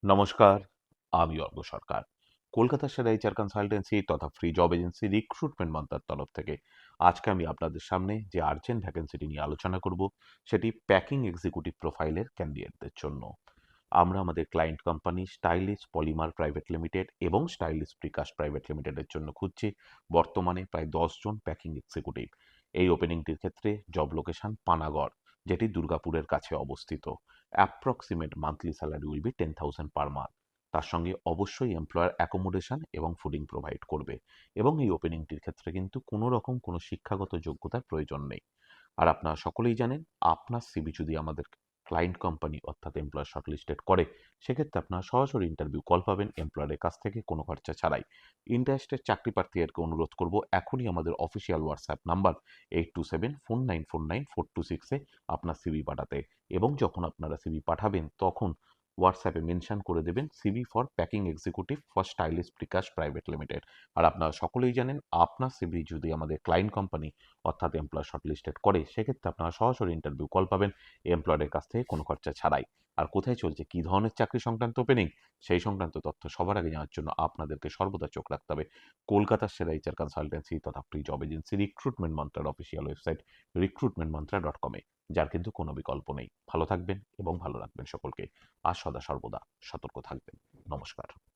নমস্কার, আমি অর্ক সরকার। কলকাতার সেরা এইচআর কনসালটেন্সি তথা ফ্রি জব এজেন্সি রিক্রুটমেন্ট মন্ত্রার তরফ থেকে আজকে আমি আপনাদের সামনে যে আর্জেন্ট ভ্যাকেন্সিটি নিয়ে আলোচনা করব সেটি প্যাকিং এক্সিকিউটিভ প্রোফাইলের ক্যান্ডিডেটদের জন্য। আমরা আমাদের client company stylish polymer private limited এবং স্টাইলিশ প্রিকাস্ট প্রাইভেট লিমিটেডের জন্য খুঁজছি বর্তমানে প্রায় 10 জন প্যাকিং এক্সিকিউটিভ। এই ওপেনিংটির ক্ষেত্রে জব লোকেশন পানাগড়, যেটি দুর্গাপুরের কাছে অবস্থিত। Approximate monthly salary will be 10,000 per month. তার সঙ্গে অবশ্যই এমপ্লয়ার অ্যাকোমোডেশন এবং ফুডিং প্রোভাইড করবে। এবং এই ওপেনিংটির ক্ষেত্রে কিন্তু কোনো রকম কোনো শিক্ষাগত যোগ্যতার প্রয়োজন নেই। আর আপনারা সকলেই জানেন, আপনার সিভি যদি আমাদের ক্লায়েন্ট কোম্পানি অর্থাৎ এমপ্লয়ার শর্টলিস্টেড করে, সেক্ষেত্রে আপনারা সরাসরি ইন্টারভিউ কল পাবেন এমপ্লয়ারের কাছ থেকে কোনো খরচা ছাড়াই। ইন্টারেস্টেড চাকরি প্রার্থীদেরকে অনুরোধ করব এখনই আমাদের অফিসিয়াল হোয়াটসঅ্যাপ নাম্বার 8274949426-এ আপনার সিভি পাঠাতে। এবং যখন আপনারা সিভি পাঠাবেন তখন হোয়াটসঅ্যাপে মেনশন করে দেবেন CV for packing executive for stylish precast private limited. আর আপনারা সকলেই জানেন, আপনার সিভি যদি আমাদের ক্লায়েন্ট কোম্পানি অর্থাৎ এমপ্লয়ার শর্টলিস্টেড করে, সেক্ষেত্রে আপনারা সরাসরি ইন্টারভিউ কল পাবেন এমপ্লয়ারের কাছ থেকে কোনো খরচা ছাড়াই। আর কোথায় চলছে, কী ধরনের চাকরি সংক্রান্ত ওপেনিং, সেই সংক্রান্ত তথ্য সবার আগে জানার জন্য আপনাদেরকে সর্বদা চোখ রাখতে হবে কলকাতার সেরা এইচআর কনসালটেন্সি তথা ফ্রি জব এজেন্সি রিক্রুটমেন্ট মন্ত্রার অফিসিয়াল ওয়েবসাইট recruitmentmantra.com-এ, যার কিন্তু কোনো বিকল্প নেই। ভালো থাকবেন এবং ভালো রাখবেন সকলকে। আর সদা সর্বদা সতর্ক থাকবেন। নমস্কার।